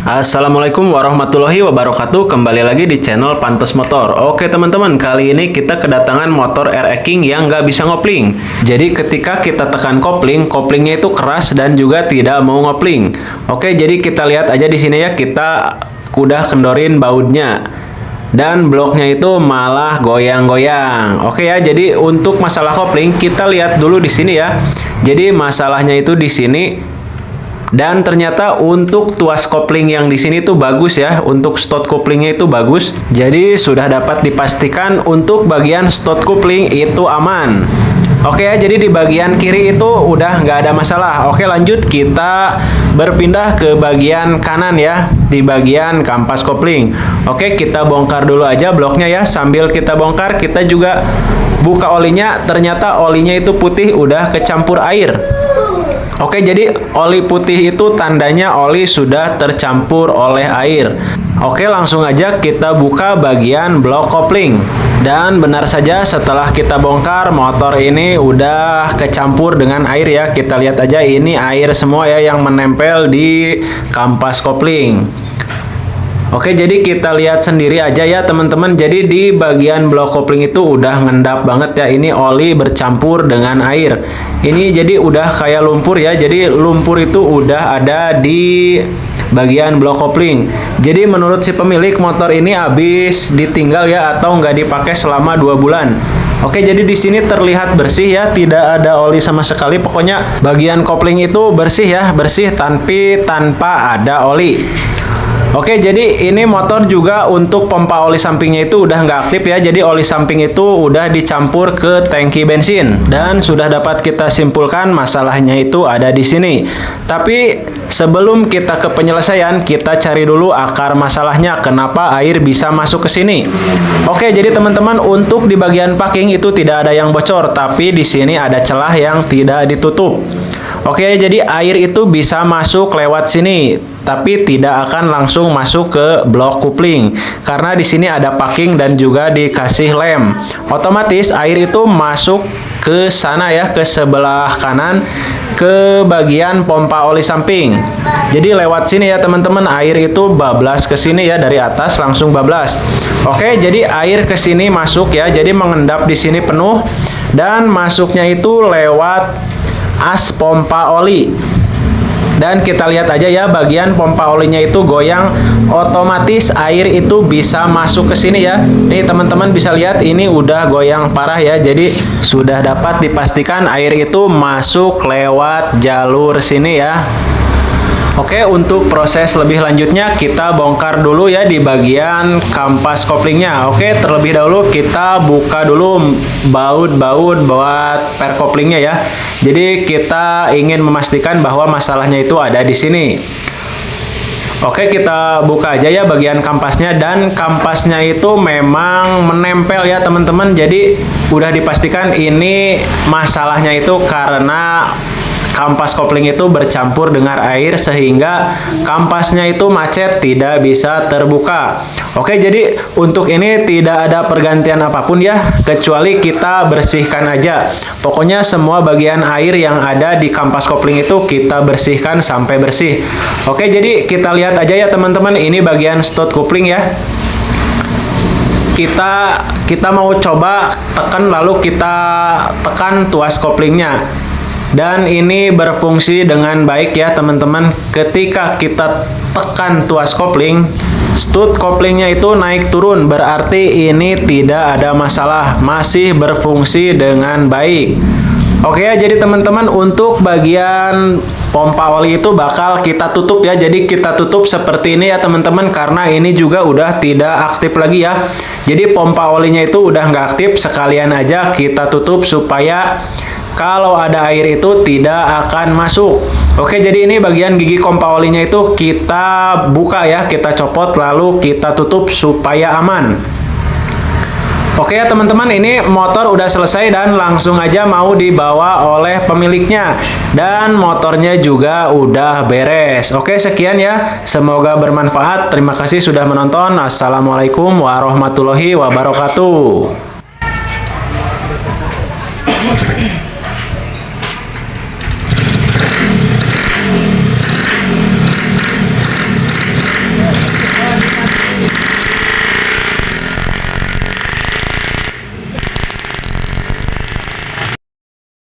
Assalamualaikum warahmatullahi wabarakatuh. Kembali lagi di channel Pantes Motor. Oke teman-teman, kali ini kita kedatangan motor RX King yang nggak bisa ngopling. Jadi ketika kita tekan kopling, koplingnya itu keras dan juga tidak mau ngopling. Oke, jadi kita lihat aja di sini ya, kita udah kendorin bautnya. Dan bloknya itu malah goyang-goyang. Oke ya, jadi untuk masalah kopling kita lihat dulu di sini ya. Jadi masalahnya itu di sini. Dan ternyata untuk tuas kopling yang di sini tuh bagus ya, untuk stot koplingnya itu bagus. Jadi sudah dapat dipastikan untuk bagian stot kopling itu aman. Oke ya, jadi di bagian kiri itu udah nggak ada masalah. Oke, lanjut kita berpindah ke bagian kanan ya, di bagian kampas kopling. Oke, kita bongkar dulu aja bloknya ya. Sambil kita bongkar, kita juga buka olinya. Ternyata olinya itu putih, udah kecampur air. Oke, jadi oli putih itu tandanya oli sudah tercampur oleh air. Oke, langsung aja kita buka bagian blok kopling. Dan benar saja, setelah kita bongkar, motor ini udah kecampur dengan air ya. Kita lihat aja, ini air semua ya yang menempel di kampas kopling. Oke, jadi kita lihat sendiri aja ya teman-teman. Jadi di bagian blok kopling itu udah ngendap banget ya. Ini oli bercampur dengan air. Ini jadi udah kayak lumpur ya. Jadi lumpur itu udah ada di bagian blok kopling. Jadi menurut si pemilik, motor ini habis ditinggal ya, atau nggak dipakai selama 2 bulan. Oke, jadi di sini terlihat bersih ya, tidak ada oli sama sekali. Pokoknya bagian kopling itu bersih ya, bersih tanpa ada oli. Oke, jadi ini motor juga untuk pompa oli sampingnya itu udah nggak aktif ya. Jadi oli samping itu udah dicampur ke tangki bensin. Dan sudah dapat kita simpulkan masalahnya itu ada di sini. Tapi sebelum kita ke penyelesaian, kita cari dulu akar masalahnya. Kenapa air bisa masuk ke sini? Oke, jadi teman-teman, untuk di bagian packing itu tidak ada yang bocor. Tapi di sini ada celah yang tidak ditutup. Oke, jadi air itu bisa masuk lewat sini, tapi tidak akan langsung masuk ke blok kopling karena di sini ada packing dan juga dikasih lem. Otomatis air itu masuk ke sana ya, ke sebelah kanan, ke bagian pompa oli samping. Jadi lewat sini ya teman-teman, air itu bablas ke sini ya, dari atas langsung bablas. Oke, jadi air ke sini masuk ya, jadi mengendap di sini penuh dan masuknya itu lewat as pompa oli. Dan kita lihat aja ya, bagian pompa olinya itu goyang, otomatis air itu bisa masuk ke sini ya. Nih teman-teman bisa lihat, ini udah goyang parah ya. Jadi sudah dapat dipastikan air itu masuk lewat jalur sini ya. Oke, untuk proses lebih lanjutnya kita bongkar dulu ya di bagian kampas koplingnya. Oke, terlebih dahulu kita buka dulu baut-baut buat per koplingnya ya. Jadi kita ingin memastikan bahwa masalahnya itu ada di sini. Oke, kita buka aja ya bagian kampasnya, dan kampasnya itu memang menempel ya teman-teman. Jadi udah dipastikan ini masalahnya itu karena kampas kopling itu bercampur dengan air sehingga kampasnya itu macet, tidak bisa terbuka. Oke, jadi untuk ini tidak ada pergantian apapun ya, kecuali kita bersihkan aja. Pokoknya semua bagian air yang ada di kampas kopling itu kita bersihkan sampai bersih. Oke, jadi kita lihat aja ya teman-teman, ini bagian stot kopling ya. Kita mau coba tekan, lalu kita tekan tuas koplingnya. Dan ini berfungsi dengan baik ya teman-teman. Ketika kita tekan tuas kopling, stud koplingnya itu naik turun, berarti ini tidak ada masalah, masih berfungsi dengan baik. Oke ya, jadi teman-teman, untuk bagian pompa oli itu bakal kita tutup ya. Jadi kita tutup seperti ini ya teman-teman, karena ini juga udah tidak aktif lagi ya. Jadi pompa olinya itu udah nggak aktif, sekalian aja kita tutup supaya kalau ada air itu tidak akan masuk. Oke, jadi ini bagian gigi pompa olinya itu kita buka ya, kita copot lalu kita tutup supaya aman. Oke ya teman-teman, ini motor udah selesai dan langsung aja mau dibawa oleh pemiliknya. Dan motornya juga udah beres. Oke, sekian ya. Semoga bermanfaat. Terima kasih sudah menonton. Assalamualaikum warahmatullahi wabarakatuh.